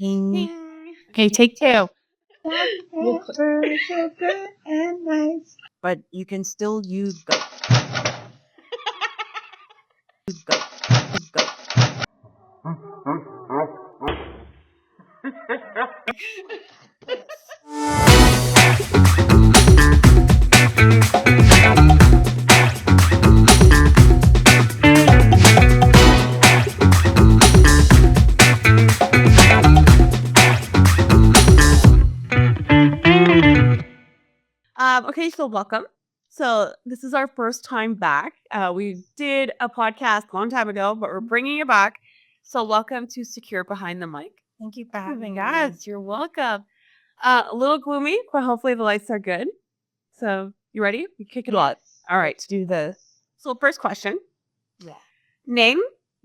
Ping. Okay, take two. So good and nice. But you can still use go. Okay, so welcome. So this is our first time back. We did a podcast a long time ago, but we're bringing it back. So welcome to Secure Behind the Mic. Thank you for having me. Yes, you're welcome. A little gloomy, but hopefully the lights are good. So you ready? We kick it off. All right. Let's do this. So first question: Yeah. name,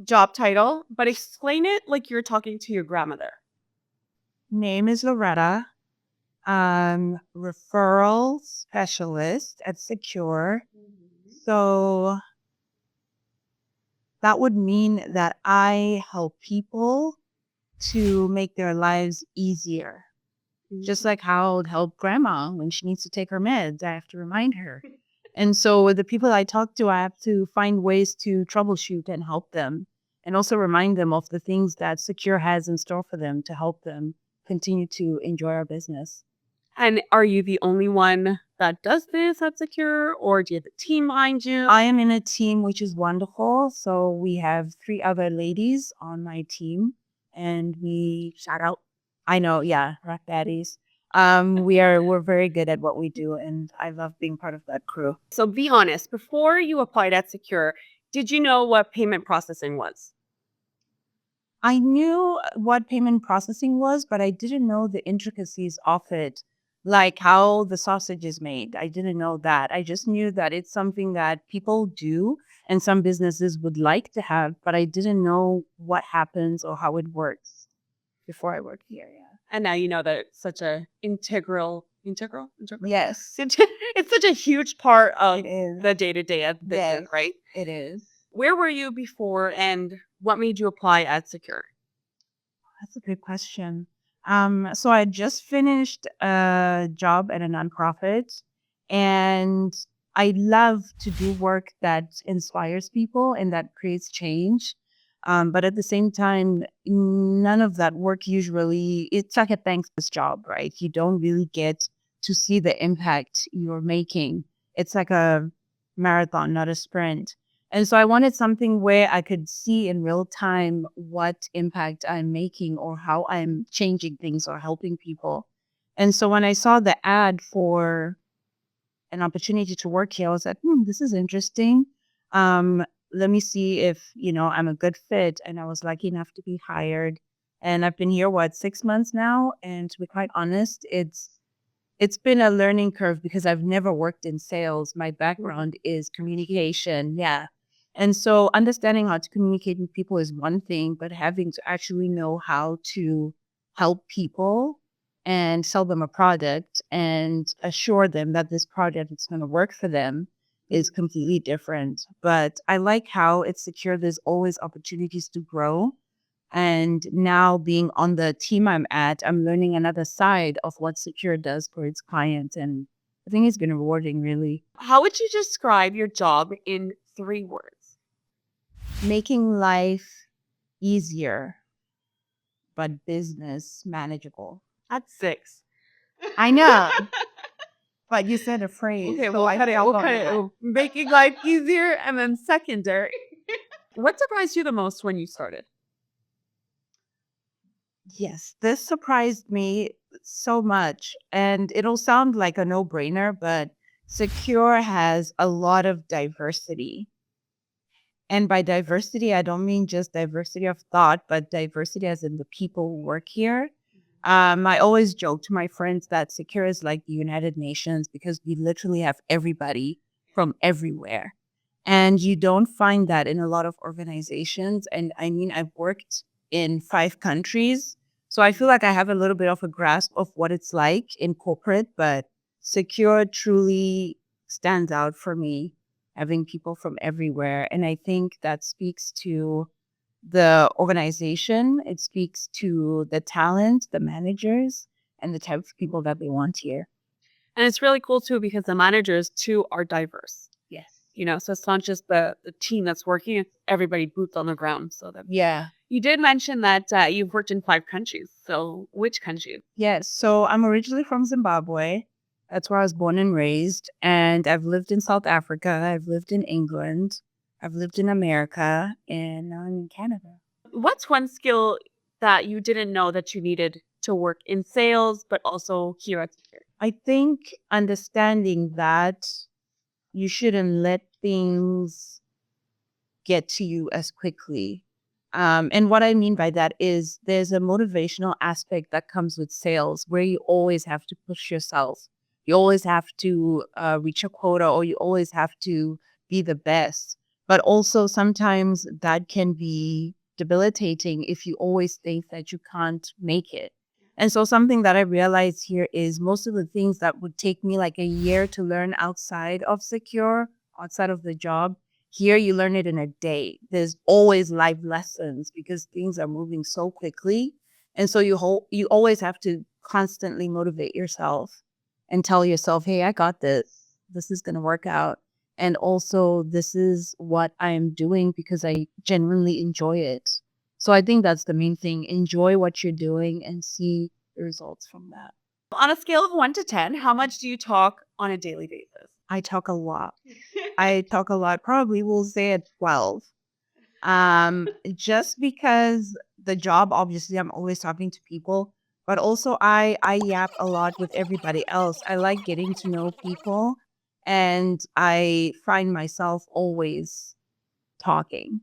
job title, but explain it like you're talking to your grandmother. Name is Loretta. Referral specialist at Sekure. So that would mean that I help people to make their lives easier. Just like how I would help grandma when she needs to take her meds. I have to remind her. And so with the people I talk to, I have to find ways to troubleshoot and help them. And also remind them of the things that Secure has in store for them to help them continue to enjoy our business. And are you the only one that does this at Secure, or do you have a team behind you? I am in a team which is wonderful. So we have 3 other ladies on my team, and we Shout out. I know, yeah, rock daddies. We're very good at what we do, and I love being part of that crew. So be honest, before you applied at Secure, did you know what payment processing was? I knew what payment processing was, but I didn't know the intricacies of it, like how the sausage is made. I didn't know that. I just knew that it's something that people do and some businesses would like to have, but I didn't know what happens or how it works before I worked here. Yeah. And now you know that it's such a integral. Yes, It's such a huge part of it is. the day-to-day of business, Yes, right? it is. Where were you before, and what made you apply at Secure? That's a good question. So I just finished a job at a nonprofit, and I love to do work that inspires people and that creates change. But at the same time, none of that work usually, it's like a thankless job, right? You don't really get to see the impact you're making. It's like a marathon, not a sprint. And so I wanted something where I could see in real time what impact I'm making or how I'm changing things or helping people. And so when I saw the ad for an opportunity to work here, I was like, this is interesting. Let me see if, I'm a good fit. And I was lucky enough to be hired. And I've been here, 6 months now? And to be quite honest, it's been a learning curve because I've never worked in sales. My background is communication. Yeah. And so understanding how to communicate with people is one thing, but having to actually know how to help people and sell them a product and assure them that this product is going to work for them is completely different. But I like how it's secure. There's always opportunities to grow. And now being on the team I'm at, I'm learning another side of what Secure does for its clients. And I think it's been rewarding, really. How would you describe your job in 3 words? Making life easier, but business manageable. That's 6. I know. But you said a phrase. Okay, so we'll I cut it. feel We'll like- cut it. Making life easier, and then secondary. What surprised you the most when you started? Yes, this surprised me so much. And it'll sound like a no-brainer, but Secure has a lot of diversity. And by diversity, I don't mean just diversity of thought, but diversity as in the people who work here. I always joke to my friends that Secure is like the United Nations because we literally have everybody from everywhere. And you don't find that in a lot of organizations. And I mean, I've worked in 5 countries. So I feel like I have a little bit of a grasp of what it's like in corporate, but Secure truly stands out for me, having people from everywhere. And I think that speaks to the organization. It speaks to the talent, the managers, and the type of people that they want here. And it's really cool too because the managers too are diverse. Yes. So it's not just the team that's working, it's everybody boots on the ground. So that Yeah. you did mention that you've worked in 5 countries. So which countries? Yes. So I'm originally from Zimbabwe. That's where I was born and raised. And I've lived in South Africa. I've lived in England. I've lived in America. And now I'm in Canada. What's one skill that you didn't know that you needed to work in sales, but also here at Secure? I think understanding that you shouldn't let things get to you as quickly. And what I mean by that is there's a motivational aspect that comes with sales where you always have to push yourself. You always have to reach a quota, or you always have to be the best. But also sometimes that can be debilitating if you always think that you can't make it. And so something that I realized here is most of the things that would take me like a year to learn outside of Secure, outside of the job, here you learn it in a day. There's always live lessons because things are moving so quickly. And so you always have to constantly motivate yourself and tell yourself, "Hey, I got this. This is going to work out." And also, this is what I'm doing because I genuinely enjoy it. So I think that's the main thing. Enjoy what you're doing and see the results from that. On a scale of 1 to 10, how much do you talk on a daily basis? I talk a lot. I talk a lot. Probably we'll say at 12. Just because the job, obviously, I'm always talking to people, but also I yap a lot with everybody else. I like getting to know people, and I find myself always talking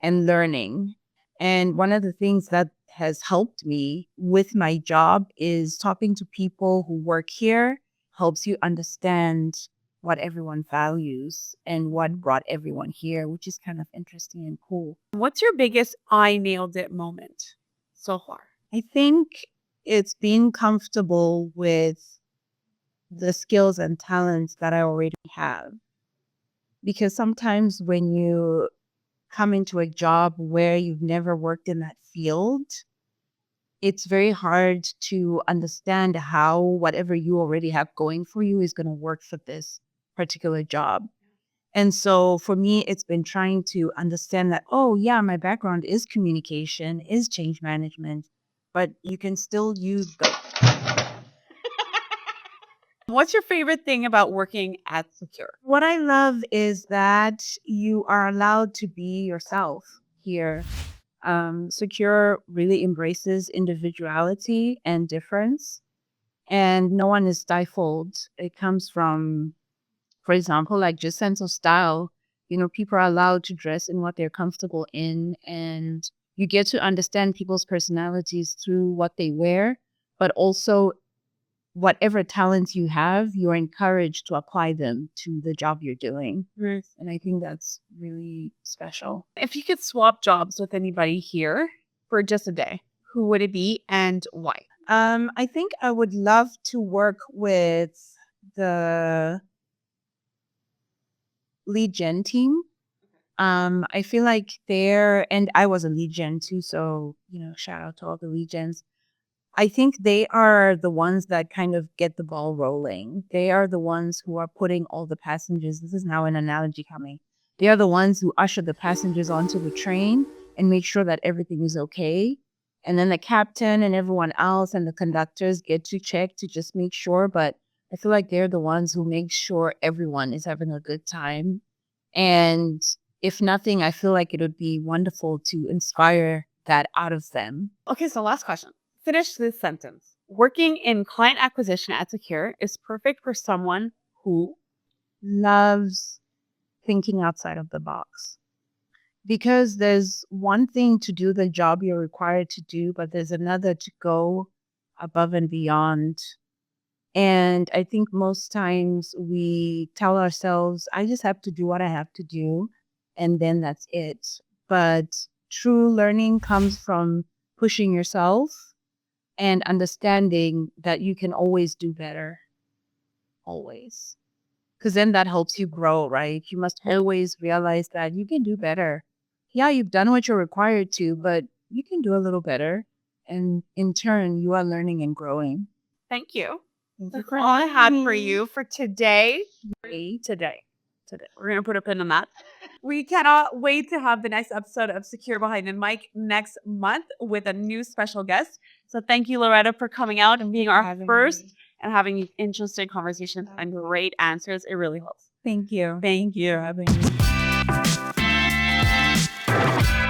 and learning. And one of the things that has helped me with my job is talking to people who work here helps you understand what everyone values and what brought everyone here, which is kind of interesting and cool. What's your biggest I nailed it moment so far? I think it's being comfortable with the skills and talents that I already have. Because sometimes when you come into a job where you've never worked in that field, it's very hard to understand how whatever you already have going for you is going to work for this particular job. And so for me, it's been trying to understand that, oh, yeah, my background is communication, is change management, but you can still use the. What's your favorite thing about working at Secure? What I love is that you are allowed to be yourself here. Secure really embraces individuality and difference, and no one is stifled. It comes from, for example, like just sense of style. People are allowed to dress in what they're comfortable in, and you get to understand people's personalities through what they wear, but also whatever talents you have, you're encouraged to apply them to the job you're doing. Right. And I think that's really special. If you could swap jobs with anybody here for just a day, who would it be and why? I think I would love to work with the lead gen team. I feel like and I was a lead gen too, so shout out to all the lead gens. I think they are the ones that kind of get the ball rolling. They are the ones who are putting all the passengers. This is now an analogy coming. They are the ones who usher the passengers onto the train and make sure that everything is okay. And then the captain and everyone else and the conductors get to check to just make sure. But I feel like they're the ones who make sure everyone is having a good time. And if nothing, I feel like it would be wonderful to inspire that out of them. Okay, so last question. Finish this sentence. Working in client acquisition at Secure is perfect for someone who Loves thinking outside of the box. Because there's one thing to do the job you're required to do, but there's another to go above and beyond. And I think most times we tell ourselves, I just have to do what I have to do, and then that's it. But true learning comes from pushing yourself and understanding that you can always do better. Always. Because then that helps you grow, right? You must always realize that you can do better. yeah, you've done what you're required to, but you can do a little better. And in turn, you are learning and growing. Thank you. Thank That's you for all I had having for me. you for today. Today. We're going to put a pin on that. We cannot wait to have the next episode of Secure Behind the Mic next month with a new special guest. So thank you, Loretta, for coming out and being our Having first me. and having interesting conversations and great answers. It really helps. Thank you. Thank you for having me.